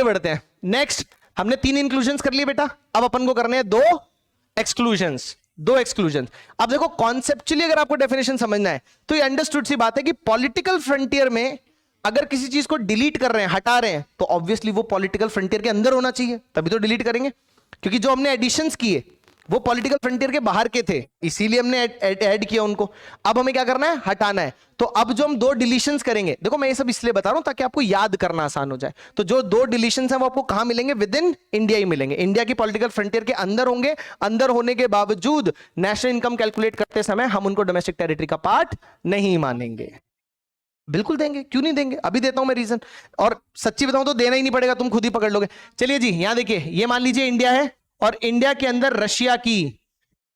आगे बढ़ते हैं। नेक्स्ट, हमने 3 इंक्लूजन कर लिए बेटा, अब अपन को करने हैं 2 एक्सक्लूजन्स। 2 एक्सक्लूजन। अब देखो कॉन्सेप्चुअली अगर आपको डेफिनेशन समझना है तो ये अंडरस्टूड सी बात है कि पॉलिटिकल फ्रंटियर में अगर किसी चीज को डिलीट कर रहे हैं, हटा रहे हैं, तो ऑब्वियसली वो पॉलिटिकल फ्रंटियर के अंदर होना चाहिए, तभी तो डिलीट करेंगे। क्योंकि जो हमने एडिशंस किए वो पॉलिटिकल फ्रंटियर के बाहर के थे, इसीलिए हमने ऐड किया उनको। अब हमें क्या करना है, हटाना है। तो अब जो हम 2 डिलीशंस करेंगे, देखो मैं ये सब इसलिए बता रहा हूं ताकि आपको याद करना आसान हो जाए। तो जो 2 डिलीशंस हैं वो आपको कहां मिलेंगे, विद इन इंडिया ही मिलेंगे, इंडिया की पॉलिटिकल फ्रंटियर के अंदर होंगे। अंदर होने के बावजूद नेशनल इनकम कैलकुलेट करते समय हम उनको डोमेस्टिक टेरिटरी का पार्ट नहीं मानेंगे। बिल्कुल देंगे, क्यों नहीं देंगे, अभी देता हूं मैं रीजन। और सच्ची बताऊं तो देना ही नहीं पड़ेगा, तुम खुद ही पकड़ लोगे। चलिए जी, यहां देखिए, ये मान लीजिए इंडिया है, और इंडिया के अंदर रशिया की,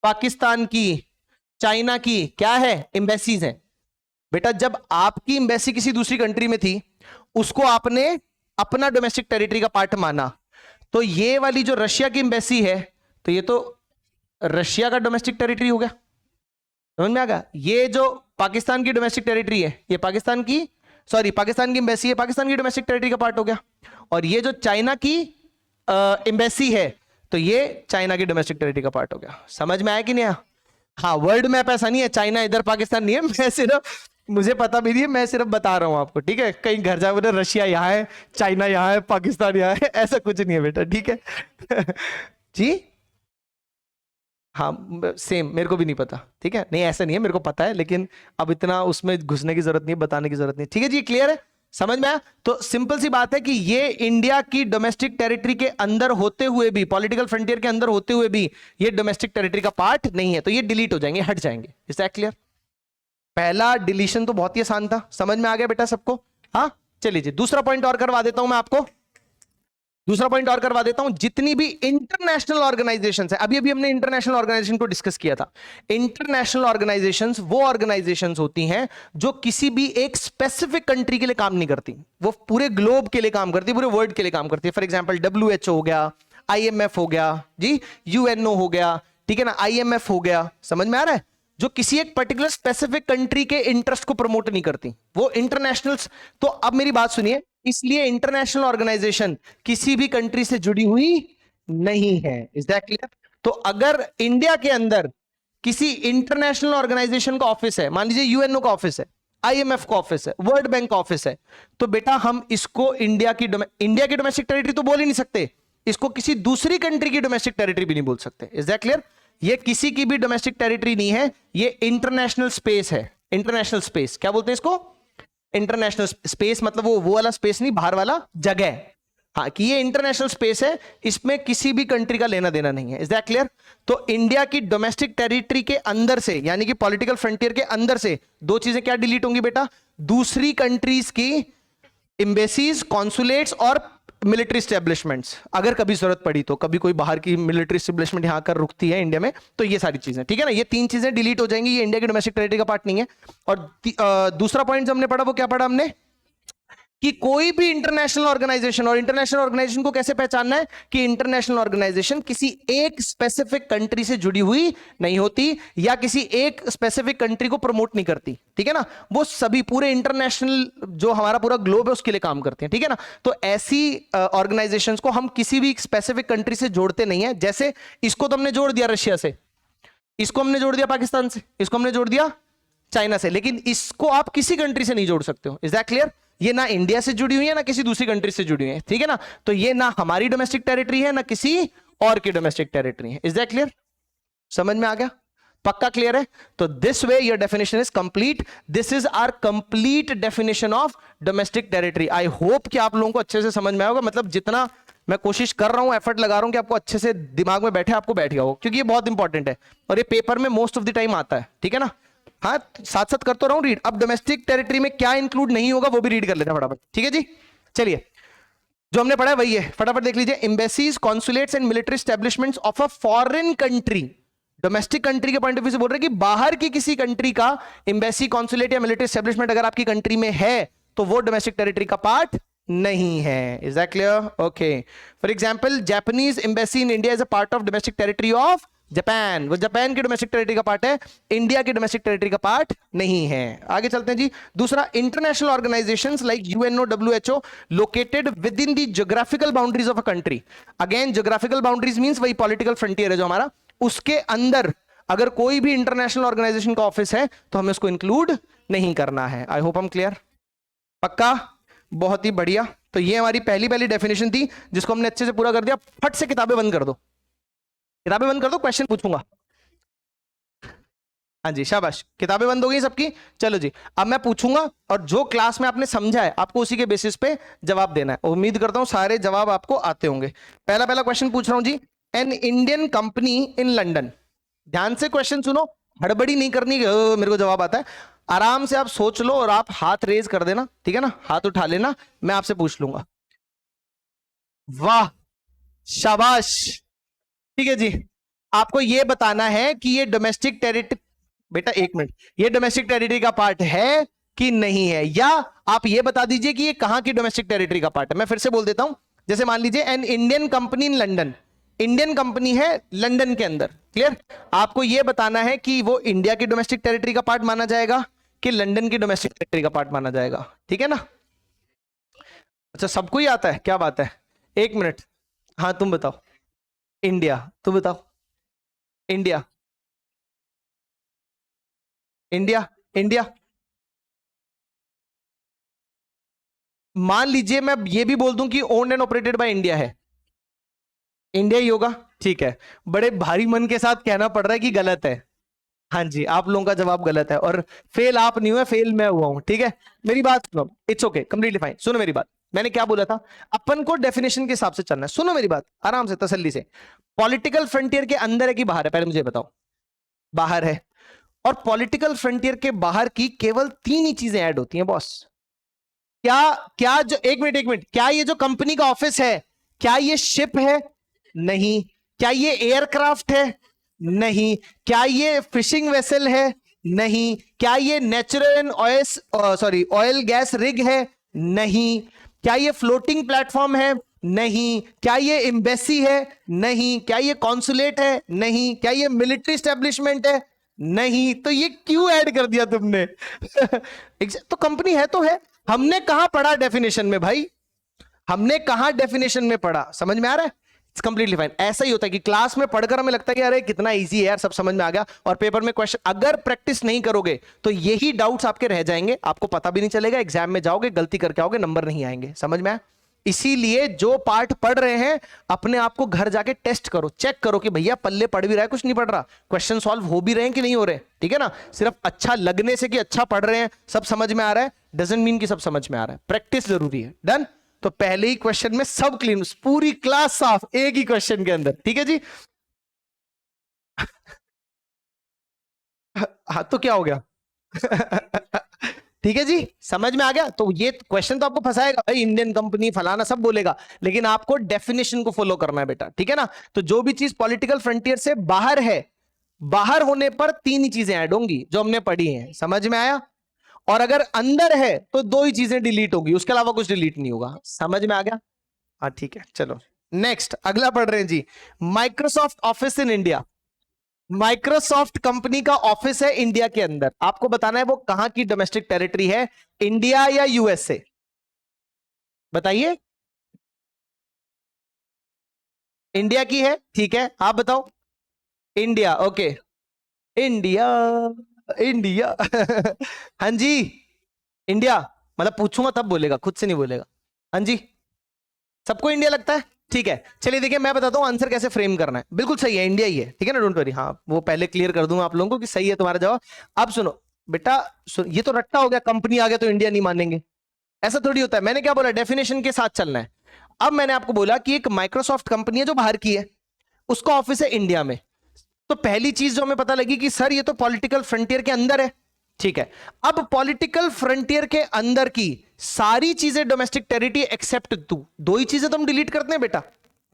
पाकिस्तान की, चाइना की क्या है, एम्बेसीज हैं। बेटा जब आपकी एम्बेसी किसी दूसरी कंट्री में थी, उसको आपने अपना डोमेस्टिक टेरिटरी का पार्ट माना, तो ये वाली जो रशिया की एम्बेसी है, तो ये तो रशिया का डोमेस्टिक टेरिटरी हो गया, समझ में आ गया। ये जो पाकिस्तान की डोमेस्टिक टेरिटरी है, ये पाकिस्तान की एम्बेसी है, पाकिस्तान की डोमेस्टिक टेरिटरी का पार्ट हो गया। और ये जो चाइना की एम्बेसी है, तो ये चाइना की डोमेस्टिक टेरिटरी का पार्ट हो गया। समझ में आया कि नहीं आया? हाँ, वर्ल्ड मैप ऐसा नहीं है, चाइना इधर पाकिस्तान नहीं है, मैं सिर्फ, मुझे पता भी नहीं है, मैं सिर्फ बता रहा हूं आपको, ठीक है। कहीं घर जाओ बोले रशिया यहां है, चाइना यहां है, पाकिस्तान यहां है, ऐसा कुछ नहीं है बेटा, ठीक है। जी हाँ, सेम, मेरे को भी नहीं पता, ठीक है। नहीं ऐसा नहीं है, मेरे को पता है, लेकिन अब इतना उसमें घुसने की जरूरत नहीं है, बताने की जरूरत नहीं, ठीक है जी, क्लियर है, समझ में आया। तो सिंपल सी बात है कि ये इंडिया की डोमेस्टिक टेरिटरी के अंदर होते हुए भी, पॉलिटिकल फ्रंटियर के अंदर होते हुए भी, ये डोमेस्टिक टेरिटरी का पार्ट नहीं है, तो ये डिलीट हो जाएंगे, हट जाएंगे। Is that clear? पहला डिलीशन तो बहुत ही आसान था, समझ में आ गया बेटा सबको? हाँ, चलिए जी, दूसरा पॉइंट और करवा देता हूं मैं आपको, जितनी भी इंटरनेशनल ऑर्गेनाइजेशंस है, अभी हमने इंटरनेशनल ऑर्गेनाइजेशन को डिस्कस किया था। इंटरनेशनल ऑर्गेनाइजेशंस वो ऑर्गेनाइजेशंस होती हैं जो किसी भी एक स्पेसिफिक कंट्री के लिए काम नहीं करती, वो पूरे ग्लोब के लिए काम करती है, पूरे वर्ल्ड के लिए काम करती है। फॉर एग्जांपल WHO हो गया, IMF हो गया जी, UNO हो गया, ठीक है ना, IMF हो गया, समझ में आ रहा है। जो किसी एक पर्टिकुलर स्पेसिफिक कंट्री के इंटरेस्ट को प्रमोट नहीं करती, वो इंटरनेशनल्स। तो अब मेरी बात सुनिए, इसलिए इंटरनेशनल ऑर्गेनाइजेशन किसी भी कंट्री से जुड़ी हुई नहीं है। Is that clear? तो अगर इंडिया के अंदर किसी इंटरनेशनल ऑर्गेनाइजेशन का ऑफिस है, मान लीजिए UNO का ऑफिस है, IMF का ऑफिस है, वर्ल्ड बैंक का ऑफिस है, तो बेटा हम इसको इंडिया की डोमेस्टिक टेरिटरी तो बोल ही नहीं सकते, इसको किसी दूसरी कंट्री की डोमेस्टिक टेरिटरी भी नहीं बोल सकते। Is that clear? ये किसी की भी डोमेस्टिक टेरिटरी नहीं है, ये इंटरनेशनल स्पेस है। इंटरनेशनल स्पेस क्या बोलते हैं इसको? इंटरनेशनल स्पेस, मतलब वो वाला स्पेस नहीं, बाहर वाला जगह। हाँ, कि ये इंटरनेशनल स्पेस है, इसमें किसी भी कंट्री का लेना देना नहीं है। Is that clear? तो इंडिया की डोमेस्टिक टेरिटरी के अंदर से, यानी कि पॉलिटिकल फ्रंटियर के अंदर से 2 चीजें क्या डिलीट होंगी बेटा? दूसरी कंट्रीज की एम्बेसीज, कॉन्सुलेट्स और मिलिट्री स्टैब्लिशमेंट्स। अगर कभी जरूरत पड़ी तो, कभी कोई बाहर की मिलिट्री स्टैब्लिशमेंट यहां कर रुकती है इंडिया में, तो ये सारी चीजें, ठीक है ना, ये 3 चीजें डिलीट हो जाएंगी, ये इंडिया की डोमेस्टिक टेरिटरी का पार्ट नहीं है। और दूसरा पॉइंट जो हमने पढ़ा वो क्या पढ़ा हमने, कि कोई भी इंटरनेशनल ऑर्गेनाइजेशन, और इंटरनेशनल ऑर्गेनाइजेशन को कैसे पहचानना है, कि इंटरनेशनल ऑर्गेनाइजेशन किसी एक स्पेसिफिक कंट्री से जुड़ी हुई नहीं होती, या किसी एक स्पेसिफिक कंट्री को प्रमोट नहीं करती, ठीक है ना, वो सभी पूरे इंटरनेशनल जो हमारा पूरा ग्लोब है उसके लिए काम करते हैं, ठीक है ना। तो ऐसी ऑर्गेनाइजेशंस को हम किसी भी स्पेसिफिक कंट्री से जोड़ते नहीं है। जैसे इसको तो हमने जोड़ दिया रशिया से, इसको हमने जोड़ दिया पाकिस्तान से, इसको हमने जोड़ दिया चाइना से, लेकिन इसको आप किसी कंट्री से नहीं जोड़ सकते हो। Is that clear? ये ना इंडिया से जुड़ी हुई है, ना किसी दूसरी कंट्री से जुड़ी हुई है, ठीक है ना। तो ये ना हमारी डोमेस्टिक टेरिटरी है, ना किसी और की डोमेस्टिक टेरिटरी है। Is that clear? समझ में आ गया? पक्का क्लियर है? तो this way your definition is complete. This is our complete definition of domestic territory. I hope कि आप लोगों को अच्छे से समझ में आएगा, मतलब जितना मैं कोशिश कर रहा हूं, एफर्ट लगा रहा हूं कि आपको अच्छे से दिमाग में बैठे, आपको बैठ गया हो, क्योंकि ये बहुत इंपॉर्टेंट है और ये पेपर में मोस्ट ऑफ द टाइम आता है, ठीक है ना। हाँ, साथ साथ करता रहूं रीड। अब डोमेस्टिक टेरिटरी में क्या इंक्लूड नहीं होगा वो भी रीड कर लेते हैं फटाफट, ठीक है जी। चलिए, जो हमने पढ़ा है वही है, फटाफट देख लीजिए। Embassies, consulates and military establishments of a foreign country. Domestic country के पॉइंट ऑफ व्यू से बोल रहे हैं कि बाहर की किसी कंट्री का एम्बेसी, कॉन्सुलेट या मिलिट्री एस्टेब्लिशमेंट अगर आपकी कंट्री में है तो वो डोमेस्टिक टेरिटरी का पार्ट नहीं है। Is that clear? Okay. For example, Japanese embassy in India is a part of domestic territory of Japan, वो जापान की डोमेस्टिक टेरिटरी का पार्ट है, इंडिया की डोमेस्टिक टेरिटरी का पार्ट नहीं है। आगे चलते हैं जी। दूसरा, international organisations like UNO, WHO located with in the geographical boundaries of a country. Again geographical boundaries means वही पॉलिटिकल फ्रंटियर है जो हमारा, उसके अंदर अगर कोई भी इंटरनेशनल ऑर्गेनाइजेशन का ऑफिस है तो हमें उसको इंक्लूड नहीं करना है। आई होप हम क्लियर, पक्का, बहुत ही बढ़िया। तो ये हमारी पहली पहली डेफिनेशन थी जिसको हमने अच्छे से पूरा कर दिया। फट से किताबें बंद कर दो, किताबें बंद कर दो, क्वेश्चन पूछूंगा। हाँ जी, शाबाश, किताबें बंद हो गई सबकी। चलो जी, अब मैं पूछूंगा और जो क्लास में आपने समझा है आपको उसी के बेसिस पे जवाब देना है। उम्मीद करता हूं सारे जवाब आपको आते होंगे। पहला पहला क्वेश्चन पूछ रहा हूं जी। An Indian company in London, ध्यान से क्वेश्चन सुनो, हड़बड़ी नहीं करनी कि मेरे को जवाब आता है। आराम से आप सोच लो और आप हाथ रेज कर देना, ठीक है ना, हाथ उठा लेना, मैं आपसे पूछ लूंगा। वाह, शाबाश, ठीक है जी। आपको यह बताना है कि ये डोमेस्टिक टेरिटरी, बेटा एक मिनट, ये डोमेस्टिक टेरिटरी का पार्ट है कि नहीं है, या आप ये बता दीजिए कि ये कहां की डोमेस्टिक टेरिटरी का पार्ट है। मैं फिर से बोल देता हूं, जैसे मान लीजिए N Indian company in London, Indian company है लंदन के अंदर, क्लियर। आपको यह बताना है कि वो इंडिया की डोमेस्टिक टेरिटरी का पार्ट माना जाएगा कि लंदन की डोमेस्टिक टेरिटरी का पार्ट माना जाएगा, ठीक है ना। अच्छा, सबको ही आता है, क्या बात है, एक मिनट। हाँ तुम बताओ, इंडिया, तुम बताओ, इंडिया, इंडिया, इंडिया। मान लीजिए मैं ये भी बोल दूं कि owned and operated by India है, इंडिया ही होगा, ठीक है। बड़े भारी मन के साथ कहना पड़ रहा है कि गलत है। हाँ जी, आप लोगों का जवाब गलत है, और फेल आप नहीं हुए, फेल मैं हुआ हूं, ठीक है। मेरी बात सुनो, इट्स ओके, कंप्लीटली फाइन। सुनो मेरी बात, मैंने क्या बोला था, अपन को डेफिनेशन के हिसाब से चलना है। सुनो मेरी बात आराम से, तसल्ली से। पॉलिटिकल फ्रंटियर के अंदर है कि बाहर है, पहले मुझे बताओ। बाहर है। और पॉलिटिकल फ्रंटियर के बाहर की केवल तीन ही चीजें ऐड होती हैं बॉस। क्या, क्या जो, एक मिनट एक मिनट, क्या ये जो कंपनी का ऑफिस है, क्या ये शिप है? नहीं। क्या ये एयरक्राफ्ट है? नहीं। क्या ये फिशिंग वेसल है? नहीं। क्या ये natural and oil gas rig है? नहीं। क्या ये फ्लोटिंग प्लेटफॉर्म है? नहीं। क्या ये एम्बेसी है? नहीं। क्या ये कॉन्सुलेट है? नहीं। क्या ये मिलिट्री स्टैब्लिशमेंट है? नहीं। तो ये क्यों ऐड कर दिया तुमने? तो कंपनी है तो है, हमने कहां पढ़ा डेफिनेशन में भाई, हमने कहां डेफिनेशन में पढ़ा, समझ में आ रहा है? It's completely fine. ऐसा ही होता है कि क्लास में पढ़कर हमें लगता है कि अरे कितना इजी है यार, सब समझ में आ गया, और पेपर में क्वेश्चन अगर प्रैक्टिस नहीं करोगे तो यही डाउट्स आपके रह जाएंगे, आपको पता भी नहीं चलेगा, एग्जाम में जाओगे गलती करके आओगे, नंबर नहीं आएंगे, समझ में आया? इसीलिए जो पार्ट पढ़ रहे हैं अपने आप को घर जाके टेस्ट करो, चेक करो कि भैया पल्ले पढ़ भी रहा है, कुछ नहीं पढ़ रहा, क्वेश्चन सॉल्व हो भी रहे हैं कि नहीं हो रहे, ठीक है ना। सिर्फ अच्छा लगने से कि अच्छा पढ़ रहे हैं, सब समझ में आ रहा है, डजंट मीन कि सब समझ में आ रहा है, प्रैक्टिस जरूरी है। डन। तो पहले ही क्वेश्चन में सब क्लीन, पूरी क्लास साफ एक ही क्वेश्चन के अंदर, ठीक है जी। हाँ तो क्या हो गया? ठीक है जी, समझ में आ गया। तो ये क्वेश्चन तो आपको फंसाएगा भाई, इंडियन कंपनी फलाना सब बोलेगा, लेकिन आपको डेफिनेशन को फॉलो करना है बेटा, ठीक है ना। तो जो भी चीज पॉलिटिकल फ्रंटियर से बाहर है, बाहर होने पर तीन ही चीजें ऐड होंगी जो हमने पढ़ी हैं, समझ में आया? और अगर अंदर है तो दो ही चीजें डिलीट होगी, उसके अलावा कुछ डिलीट नहीं होगा, समझ में आ गया? हाँ ठीक है, चलो नेक्स्ट अगला पढ़ रहे हैं जी। Microsoft office in India, Microsoft company का ऑफिस है इंडिया के अंदर, आपको बताना है वो कहां की डोमेस्टिक टेरिटरी है, इंडिया या यूएसए, बताइए। इंडिया की है, ठीक है, आप बताओ। India, okay, India, India. हाँ जी, इंडिया, मतलब पूछूंगा तब बोलेगा, खुद से नहीं बोलेगा। हाँ जी, सबको इंडिया लगता है, ठीक है। चलिए देखिए मैं बताता हूं आंसर कैसे फ्रेम करना है, बिल्कुल सही है, इंडिया ही है, ठीक है ना, डोंट वरी। हाँ वो पहले क्लियर कर दूंगा आप लोगों को कि सही है तुम्हारा जवाब। अब सुनो बेटा, ये तो रट्टा हो गया, कंपनी आ गया तो इंडिया नहीं मानेंगे, ऐसा थोड़ी होता है। मैंने क्या बोला, डेफिनेशन के साथ चलना है। अब मैंने आपको बोला कि एक माइक्रोसॉफ्ट कंपनी है जो बाहर की है, उसका ऑफिस है इंडिया में। तो पहली चीज जो हमें पता लगी कि सर ये तो पॉलिटिकल फ्रंटियर के अंदर है, ठीक है। अब पॉलिटिकल फ्रंटियर के अंदर की सारी चीजें डोमेस्टिक टेरिटरी एक्सेप्ट दो ही चीजें तो हम डिलीट करते हैं बेटा,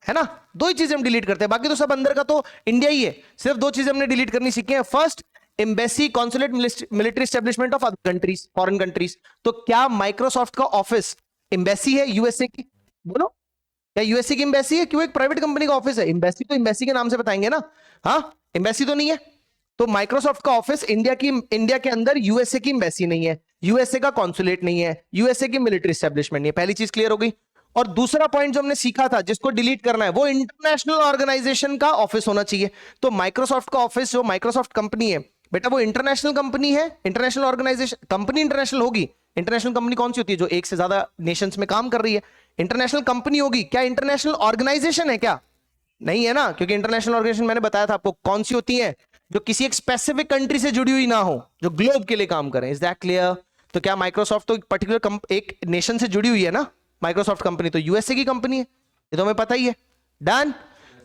है ना, दो ही चीजें हम डिलीट करते हैं, बाकी तो सब अंदर का तो इंडिया ही है। सिर्फ दो चीजें हमने डिलीट करनी सीखी हैं, first embassy consulate military establishment of other countries, foreign countries. तो क्या माइक्रोसॉफ्ट का ऑफिस एम्बेसी है यूएसए की? बोलो। क्या यूएसए की एम्बेसी है? क्यों? एक प्राइवेट कंपनी का ऑफिस है। एम्बेसी तो एम्बेसी के नाम से बताएंगे ना। हाँ, एम्बेसी तो नहीं है। तो माइक्रोसॉफ्ट का ऑफिस इंडिया के अंदर यूएसए की एम्बेसी नहीं है, यूएसए का कॉन्सुलेट नहीं है, यूएसए की मिलिट्री एस्टेब्लिशमेंट नहीं है। पहली चीज क्लियर हो गई। और दूसरा पॉइंट जो हमने सीखा था, जिसको डिलीट करना है, वो इंटरनेशनल ऑर्गेनाइजेशन का ऑफिस होना चाहिए। तो माइक्रोसॉफ्ट का ऑफिस, जो माइक्रोसॉफ्ट कंपनी है बेटा, वो इंटरनेशनल कंपनी है। इंटरनेशनल ऑर्गेनाइजेशन कंपनी इंटरनेशनल होगी। इंटरनेशनल कंपनी कौन सी होती है? जो एक से ज्यादा नेशंस में काम कर रही है, इंटरनेशनल कंपनी होगी। क्या इंटरनेशनल ऑर्गेनाइजेशन है क्या? नहीं है ना, क्योंकि इंटरनेशनल ऑर्गेनाइजेशन मैंने बताया था आपको कौन सी होती है, जो किसी एक स्पेसिफिक कंट्री से जुड़ी हुई ना हो, जो ग्लोब के लिए काम करें। Is that clear? तो क्या माइक्रोसॉफ्ट तो एक पर्टिकुलर एक नेशन से जुड़ी हुई है ना? माइक्रोसॉफ्ट कंपनी तो यूएसए की कंपनी है, ये तो हमें पता ही है। डन।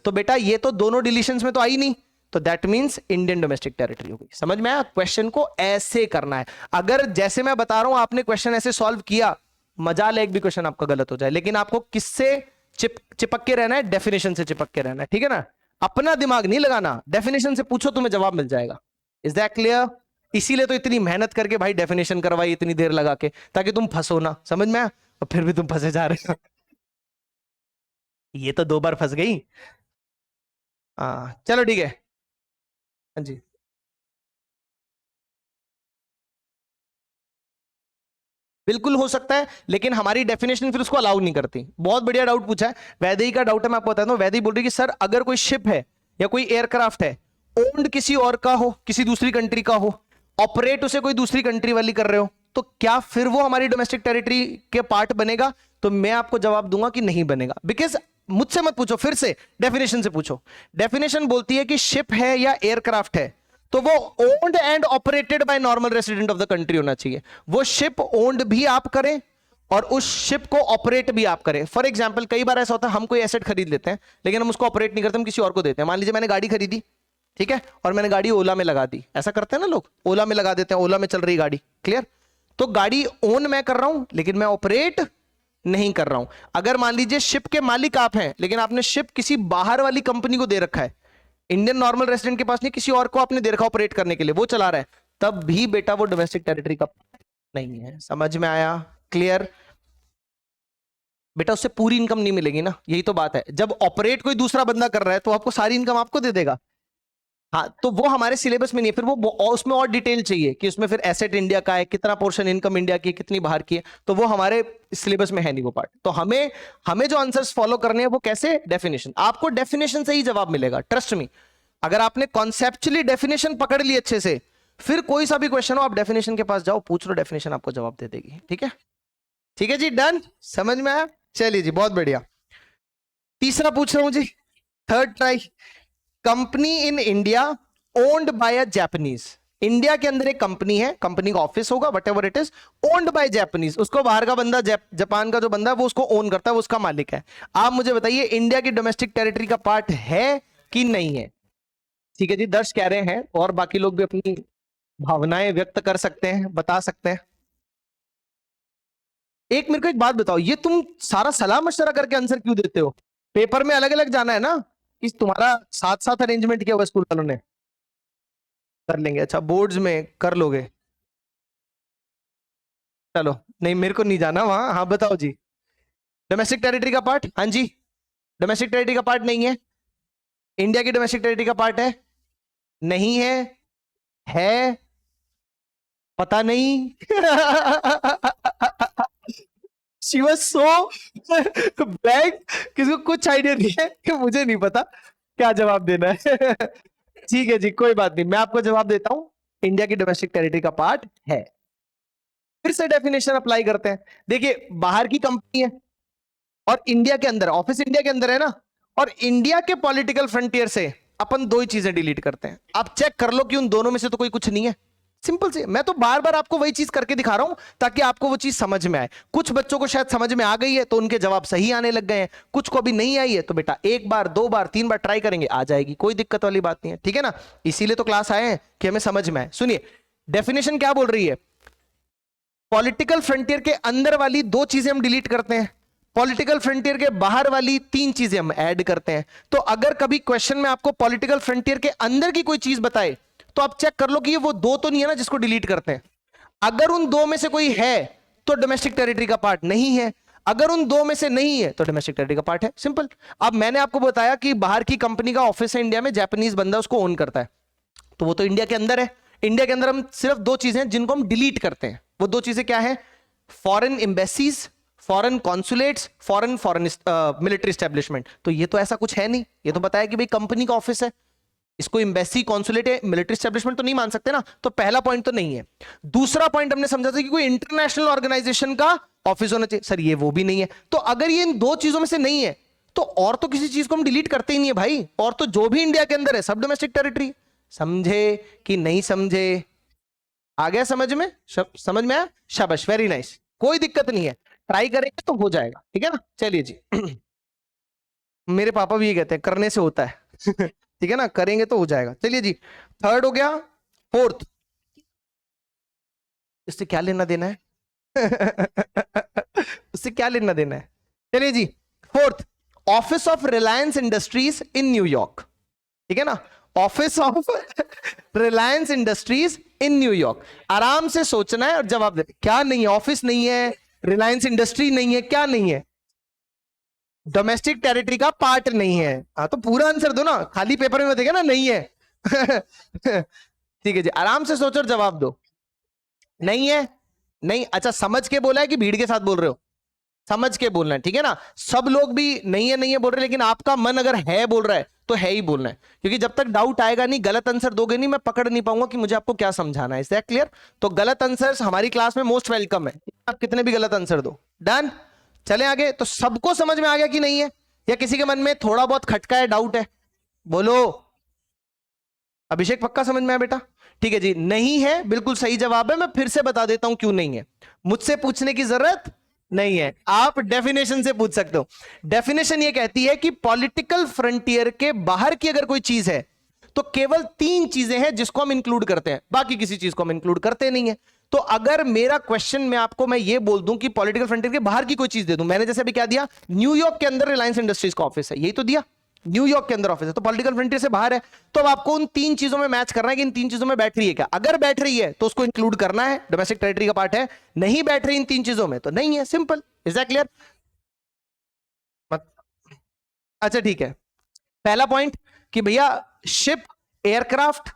तो बेटा ये तो दोनों डिलीशंस में तो आई नहीं, तो that means Indian domestic territory हो गई। समझ में आया? क्वेश्चन को ऐसे करना है। अगर जैसे मैं बता रहा हूं आपने क्वेश्चन ऐसे सॉल्व किया, मजाल है एक भी क्वेश्चन आपका गलत हो जाए, लेकिन आपको किससे चिपक के रहना है? डेफिनेशन से चिपक के रहना है, ठीक है ना? अपना दिमाग नहीं लगाना, डेफिनेशन से पूछो, तुम्हें जवाब मिल जाएगा। Is that clear? इसीलिए तो इतनी मेहनत करके भाई डेफिनेशन करवाई इतनी देर लगा के, ताकि तुम फंसो ना। समझ में आया? और फिर भी तुम फंसे जा रहे हो। ये तो 2 बार फंस गई। हाँ चलो ठीक है। हाँ जी। बिल्कुल हो सकता है, लेकिन हमारी डेफिनेशन फिर उसको अलाउ नहीं करती। बहुत बढ़िया डाउट पूछा है। वैदेही का डाउट है, मैं आपको बताता हूं। वैदेही बोल रही कि सर अगर कोई शिप है या कोई एयरक्राफ्ट है, ओन्ड किसी और का हो, किसी दूसरी कंट्री का हो, ऑपरेट उसे कोई दूसरी कंट्री वाली कर रहे हो, तो क्या फिर वो हमारी डोमेस्टिक टेरिटरी के पार्ट बनेगा? तो मैं आपको जवाब दूंगा कि नहीं बनेगा। बिकॉज मुझसे मत पूछो, फिर से डेफिनेशन से पूछो। डेफिनेशन बोलती है कि शिप है या एयरक्राफ्ट है, तो वो owned and operated by normal resident of the country होना चाहिए। वो शिप ओन्ड भी आप करें और उस शिप को ऑपरेट भी आप करें। फॉर एग्जांपल कई बार ऐसा होता है, हम कोई एसेट खरीद लेते हैं, लेकिन हम उसको ऑपरेट नहीं करते, हम किसी और को देते हैं। मान लीजिए मैंने गाड़ी खरीदी, ठीक है, और मैंने गाड़ी ओला में लगा दी। ऐसा करते हैं ना लोग, ओला में लगा देते हैं, ओला में चल रही गाड़ी। क्लियर? तो गाड़ी ओन मैं कर रहा हूं, लेकिन मैं ऑपरेट नहीं कर रहा हूं। अगर मान लीजिए शिप के मालिक आप हैं, लेकिन आपने शिप किसी बाहर वाली कंपनी को दे रखा है, इंडियन नॉर्मल रेसिडेंट के पास नहीं, किसी और को आपने दे रखा ऑपरेट करने के लिए, वो चला रहा है, तब भी बेटा वो डोमेस्टिक टेरिटरी का नहीं है। समझ में आया? क्लियर? बेटा उससे पूरी इनकम नहीं मिलेगी ना, यही तो बात है। जब ऑपरेट कोई दूसरा बंदा कर रहा है, तो आपको सारी इनकम आपको दे देगा। हाँ, तो वो हमारे सिलेबस में नहीं है। फिर वो उसमें और डिटेल चाहिए कि उसमें फिर एसेट इंडिया का है, कितना पोर्शन इनकम इंडिया की, कितनी बाहर की है, तो वो हमारे सिलेबस में है नहीं वो पार्ट। तो हमें हमें जो आंसर्स फॉलो करने हैं वो कैसे? डेफिनेशन। आपको डेफिनेशन से ही जवाब मिलेगा, ट्रस्ट मी। अगर आपने कॉन्सेप्चुअली डेफिनेशन पकड़ ली अच्छे से, फिर कोई सा भी क्वेश्चन हो, आप डेफिनेशन के पास जाओ, पूछ लो, डेफिनेशन आपको जवाब दे देगी। ठीक है? ठीक है जी, डन। समझ में आया? चलिए जी, बहुत बढ़िया। तीसरा पूछ रहा हूं जी, third try. Company in India owned by a Japanese. India के अंदर एक कंपनी है, कंपनी का ऑफिस होगा, whatever it is, owned by Japanese. उसको बाहर का बंदा, जापान का जो बंदा है वो उसको ओन करता है, वो उसका मालिक है। आप मुझे बताइए, इंडिया की डोमेस्टिक टेरिटरी का पार्ट है कि नहीं है? ठीक है जी, दर्श कह रहे हैं, और बाकी लोग भी अपनी भावनाएं व्यक्त कर सकते हैं, बता सकते हैं। एक मेरे को एक बात बताओ, ये तुम सारा सलाह मशवरा करके आंसर क्यों देते हो? पेपर में अलग अलग जाना है ना, कि तुम्हारा साथ साथ अरेंजमेंट किया हुआ स्कूल वालों ने? कर लेंगे, अच्छा बोर्ड्स में कर लोगे। चलो, नहीं मेरे को नहीं जाना वहां। हाँ बताओ जी। डोमेस्टिक टेरिटरी का पार्ट? हाँ जी। डोमेस्टिक टेरिटरी का पार्ट नहीं है। इंडिया की डोमेस्टिक टेरिटरी का पार्ट है? नहीं है। है? पता नहीं। शी वाज सो ब्लैंक, किसी को कुछ आइडिया नहीं है कि मुझे नहीं पता क्या जवाब देना है। ठीक है जी, कोई बात नहीं, मैं आपको जवाब देता हूं। इंडिया की डोमेस्टिक टेरिटरी का पार्ट है। फिर से डेफिनेशन अप्लाई करते हैं। देखिए, बाहर की कंपनी है और इंडिया के अंदर, ऑफिस इंडिया के अंदर है ना, और इंडिया के पॉलिटिकल फ्रंटियर से अपन दो ही चीजें डिलीट करते हैं। आप चेक कर लो कि उन दोनों में से तो कोई कुछ नहीं है। सिंपल से, मैं तो बार बार आपको वही चीज करके दिखा रहा हूं ताकि आपको वो चीज समझ में आए। कुछ बच्चों को शायद समझ में आ गई है तो उनके जवाब सही आने लग गए हैं, कुछ को भी नहीं आई है, तो बेटा एक बार, 2 बार, 3 बार ट्राई करेंगे, आ जाएगी, कोई दिक्कत वाली बात नहीं है। ठीक है ना? इसीलिए तो क्लास आए हैं कि हमें समझ में आए। सुनिए, डेफिनेशन क्या बोल रही है? पॉलिटिकल फ्रंटियर के अंदर वाली 2 चीजें हम डिलीट करते हैं, पॉलिटिकल फ्रंटियर के बाहर वाली 3 चीजें हम ऐड करते हैं। तो अगर कभी क्वेश्चन में आपको पॉलिटिकल फ्रंटियर के अंदर की कोई चीज बताए, तो आप चेक कर लो कि ये वो 2 तो नहीं है ना जिसको डिलीट करते हैं। अगर उन 2 में से कोई है तो डोमेस्टिक टेरिटरी का पार्ट नहीं है। अगर उन दो में से नहीं है तो डोमेस्टिक टेरिटरी का पार्ट है, सिंपल। अब मैंने आपको बताया कि बाहर की कंपनी का ऑफिस है इंडिया में, जापानीज बंदा उसको ओन करता है, तो वो तो इंडिया के अंदर है। इंडिया के अंदर हम सिर्फ दो चीजें जिनको हम डिलीट करते हैं, वो दो चीजें क्या है? Foreign embassies, foreign consulates, foreign military establishment. तो ये तो ऐसा कुछ है नहीं, ये तो बताया कि भाई कंपनी का ऑफिस है, इसको एम्बेसी, कॉन्सुलेट है, मिलिट्री एस्टेब्लिशमेंट तो नहीं मान सकते ना, तो पहला पॉइंट तो नहीं है। दूसरा पॉइंट हमने समझा था कि कोई इंटरनेशनल ऑर्गेनाइजेशन का ऑफिस होना चाहिए, सर ये वो भी नहीं है। तो अगर ये इन दो चीजों में से नहीं है तो और तो किसी चीज को हम डिलीट करते ही नहीं है भाई, और तो जो भी इंडिया के अंदर है सब डोमेस्टिक टेरिटरी। समझे कि नहीं समझे? आ गया समझ में? समझ में आया? शाबाश, वेरी नाइस, कोई दिक्कत नहीं है, ट्राई करेंगे तो हो जाएगा, ठीक है ना। चलिए जी मेरे पापा भी ये कहते हैं करने से होता है ठीक है ना, करेंगे तो हो जाएगा। चलिए जी, थर्ड हो गया। फोर्थ, इससे क्या लेना देना है उससे क्या लेना देना है? चलिए जी, fourth, office of Reliance Industries in New York, ठीक है ना, office of Reliance Industries in New York. आराम से सोचना है और जवाब दे। क्या नहीं है? ऑफिस नहीं है, रिलायंस इंडस्ट्री नहीं है, क्या नहीं है? डोमेस्टिक टेरिटरी का पार्ट नहीं है। हाँ तो पूरा आंसर दो ना, खाली पेपर में देगा ना नहीं है ठीक है जी, आराम से सोचो और जवाब दो। नहीं है? नहीं, अच्छा समझ के बोला है कि भीड़ के साथ बोल रहे हो? समझ के बोलना है, ठीक है ना। सब लोग भी नहीं है बोल रहे, लेकिन आपका मन अगर है बोल रहा है तो है ही बोलना है, क्योंकि जब तक डाउट आएगा नहीं, गलत आंसर दोगे नहीं, मैं पकड़ नहीं पाऊंगा कि मुझे आपको क्या समझाना है। Is that clear? तो गलत आंसर हमारी क्लास में मोस्ट वेलकम है, आप कितने भी गलत आंसर दो। डन, चले आगे। तो सबको समझ में आ गया कि नहीं है, या किसी के मन में थोड़ा बहुत खटका है, डाउट है? बोलो। अभिषेक पक्का समझ में आया बेटा? ठीक है जी, नहीं है बिल्कुल सही जवाब है। मैं फिर से बता देता हूं क्यों नहीं है, मुझसे पूछने की जरूरत नहीं है, आप डेफिनेशन से पूछ सकते हो। डेफिनेशन ये कहती है कि पॉलिटिकल फ्रंटियर के बाहर की अगर कोई चीज है तो केवल तीन चीजें हैं जिसको हम इंक्लूड करते हैं, बाकी किसी चीज को हम इंक्लूड करते नहीं है। तो अगर मेरा क्वेश्चन में आपको मैं ये बोल दूं कि पॉलिटिकल फ्रंटियर के बाहर की कोई चीज दे दूं, मैंने जैसे अभी क्या दिया, न्यूयॉर्क के अंदर रिलायंस इंडस्ट्रीज का ऑफिस है, यही तो दिया, न्यूयॉर्क के अंदर ऑफिस है, तो पॉलिटिकल फ्रंटियर से बाहर है। तो अब आपको उन तीन चीजों में मैच करना है कि इन तीन चीजों में बैठ रही है क्या। अगर बैठ रही है तो उसको इंक्लूड करना है, डोमेस्टिक टेरिटरी का पार्ट है। नहीं बैठ रही इन तीन चीजों में तो नहीं है, सिंपल। Is that clear? अच्छा ठीक है, पहला पॉइंट कि भैया ship, aircraft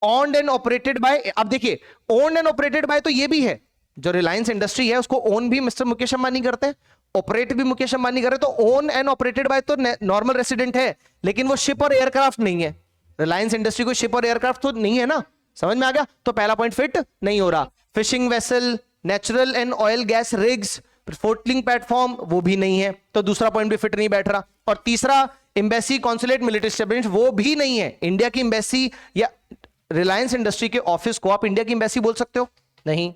owned and operated by, अब देखिए ओन्ड एंड ऑपरेटेड बाय तो ये भी है, जो रिलायंस इंडस्ट्री है उसको ओन भी मिस्टर मुकेश अंबानी करते हैं, ऑपरेट भी मुकेश अंबानी कर रहे, तो ओन एंड ऑपरेटेड बाय तो नॉर्मल रेसिडेंट है, लेकिन वो शिप और एयरक्राफ्ट नहीं है। रिलायंस इंडस्ट्री को शिप और एयरक्राफ्ट तो नहीं है ना, समझ में आ गया? तो पहला पॉइंट फिट नहीं हो रहा। Fishing vessel, natural and oil gas rigs, floating platform, वो भी नहीं है, तो दूसरा पॉइंट भी फिट नहीं बैठ रहा। और तीसरा, एम्बेसी, कॉन्सुलेट, मिलिट्री एस्टेब्लिशमेंट, वो भी नहीं है। इंडिया की एम्बेसी या रिलायंस इंडस्ट्री के ऑफिस को आप इंडिया की एम्बेसी बोल सकते हो? नहीं।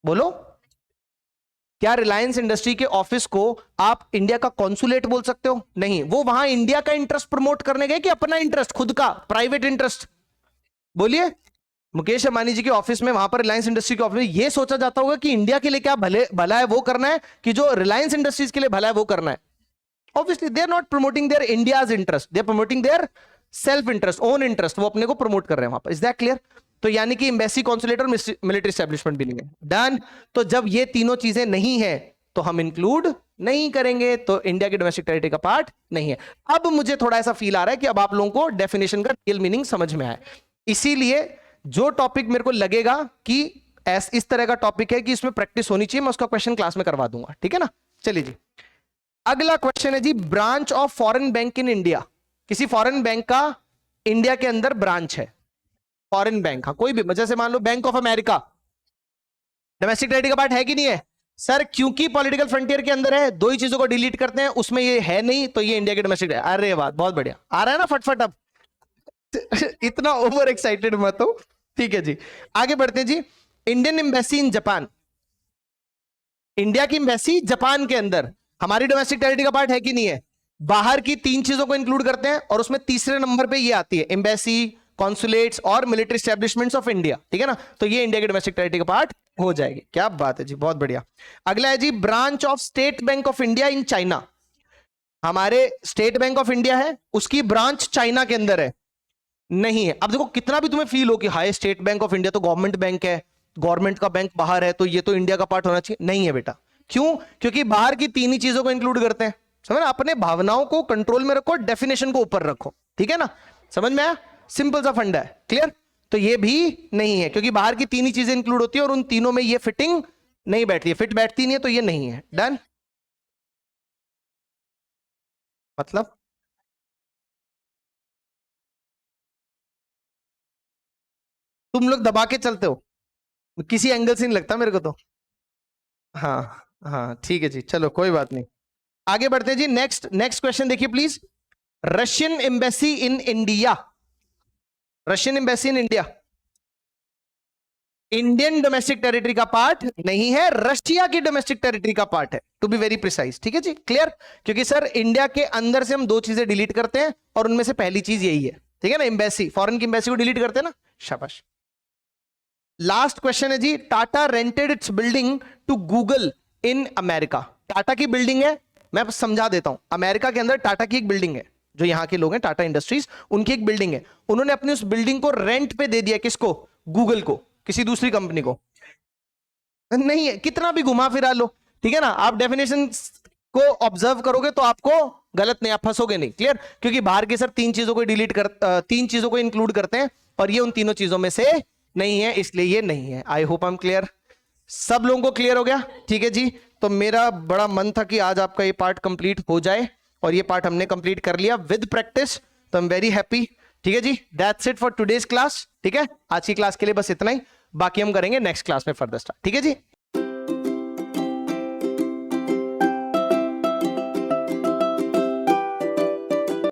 बोलो, क्या रिलायंस इंडस्ट्री के ऑफिस को आप इंडिया का कॉन्सुलेट बोल सकते हो? नहीं। वो वहां इंडिया का इंटरेस्ट प्रमोट करने गए कि अपना इंटरेस्ट, खुद का प्राइवेट इंटरेस्ट? बोलिए। मुकेश अंबानी जी के ऑफिस में, वहां पर रिलायंस इंडस्ट्री के ऑफिस में ये सोचा जाता होगा कि इंडिया के लिए क्या भला है वो करना है, कि जो रिलायंस इंडस्ट्रीज के लिए भला है वो करना है? Obviously they are not promoting their India's interest, they are promoting their self interest, own interest, वो अपने को प्रमोट कर रहे हैं वहां पर। Is that clear? तो यानी कि एम्बेसी, कॉन्सुलेट और मिलिट्री एस्टेब्लिशमेंट भी नहीं है। डन। तो जब ये तीनों चीजें नहीं है तो हम इंक्लूड नहीं करेंगे, तो इंडिया की डोमेस्टिक टेरिटरी का पार्ट नहीं है। अब मुझे थोड़ा ऐसा फील आ रहा है कि अब आप लोगों को डेफिनेशन का रियल मीनिंग समझ में आया, इसीलिए जो टॉपिक मेरे को लगेगा कि इस तरह का टॉपिक है कि इसमें प्रैक्टिस होनी चाहिए, मैं उसका क्वेश्चन क्लास में करवा दूंगा, ठीक है ना। चलिए जी, अगला क्वेश्चन है जी, branch of foreign bank in India. किसी फॉरेन बैंक का इंडिया के अंदर ब्रांच है, फॉरेन बैंक, हाँ कोई भी, जैसे मान लो Bank of America, domestic territory का पार्ट है कि नहीं है? सर क्योंकि पॉलिटिकल फ्रंटियर के अंदर है, दो ही चीजों को डिलीट करते हैं, उसमें ये है नहीं, तो ये इंडिया के डोमेस्टिक। अरे बात बहुत बढ़िया, आ रहा है ना फटफट अब इतना ओवर एक्साइटेड मत हो, ठीक है जी। आगे बढ़ते हैं जी, Indian embassy in Japan, India की एम्बेसी जापान के अंदर हमारी डोमेस्टिक टेरिटरी का पार्ट है कि नहीं है? बाहर की तीन चीजों को इंक्लूड करते हैं और उसमें तीसरे नंबर पे ये आती है, एम्बेसी, कॉन्सुलेट्स और मिलिट्री एस्टेब्लिशमेंट्स ऑफ इंडिया, ठीक है ना। तो ये इंडिया की डोमेस्टिक टेरिटरी का पार्ट हो जाएगी। क्या बात है जी, बहुत बढ़िया। अगला है जी, branch of State Bank of India in China. हमारे स्टेट बैंक ऑफ इंडिया है, उसकी ब्रांच चाइना के अंदर है, नहीं है। अब देखो कितना भी तुम्हें फील हो कि high state Bank of India तो गवर्नमेंट बैंक है, गवर्नमेंट का बैंक बाहर है, तो ये तो इंडिया का पार्ट होना चाहिए, नहीं है बेटा, क्यों? क्योंकि बाहर की तीन ही चीजों को इंक्लूड करते हैं। समझ, अपने भावनाओं को कंट्रोल में रखो, डेफिनेशन को ऊपर रखो, ठीक है ना? समझ में आया? सिंपल सा फंडा है, क्लियर? तो ये भी नहीं है, क्योंकि बाहर की तीन ही चीजें इंक्लूड होती है और उन तीनों में ये फिटिंग नहीं बैठती है, फिट बैठती नहीं है, तो ये नहीं है। डन? मतलब तुम लोग दबा के चलते हो, किसी एंगल से नहीं लगता मेरे को तो। हाँ हाँ ठीक है जी, चलो कोई बात नहीं। आगे बढ़ते हैं जी। नेक्स्ट नेक्स्ट क्वेश्चन देखिए please. Russian embassy in India, Russian embassy in India Indian domestic territory का पार्ट नहीं है, रशिया की डोमेस्टिक टेरिटरी का पार्ट है, टू बी वेरी प्रिसाइज। ठीक है जी, क्लियर? क्योंकि सर इंडिया के अंदर से हम दो चीजें डिलीट करते हैं और उनमें से पहली चीज यही है, ठीक है ना? एम्बेसी, फॉरेन की एम्बेसी को डिलीट करते हैं ना। शाबाश। लास्ट क्वेश्चन है जी। Tata rented its building to Google in America. Tata की बिल्डिंग है, मैं बस समझा देता हूं। अमेरिका के अंदर टाटा की एक बिल्डिंग है, जो यहां के लोग हैं टाटा इंडस्ट्रीज, उनकी एक बिल्डिंग है। उन्होंने अपनी उस बिल्डिंग को रेंट पे दे दिया, किसको? गूगल को, किसी दूसरी कंपनी को। नहीं है, कितना भी घुमा फिरा लो, ठीक है ना? आप डेफिनेशन को ऑब्जर्व करोगे तो आपको गलत नहीं, आप फंसोगे नहीं, क्लियर? क्योंकि बाहर के सर तीन चीजों को डिलीट कर तीन चीजों को इंक्लूड करते हैं और ये उन तीनों चीजों में से नहीं है, इसलिए ये नहीं है। I hope I am clear. सब लोगों को क्लियर हो गया? ठीक है जी। तो मेरा बड़ा मन था कि आज आपका ये पार्ट कंप्लीट हो जाए और ये पार्ट हमने कंप्लीट कर लिया विद प्रैक्टिस, तो आई एम वेरी हैप्पी। ठीक है जी, that's it for today's class. ठीक है, आज की क्लास के लिए बस इतना ही, बाकी हम करेंगे नेक्स्ट क्लास में फर्दर स्टार्ट। ठीक है जी।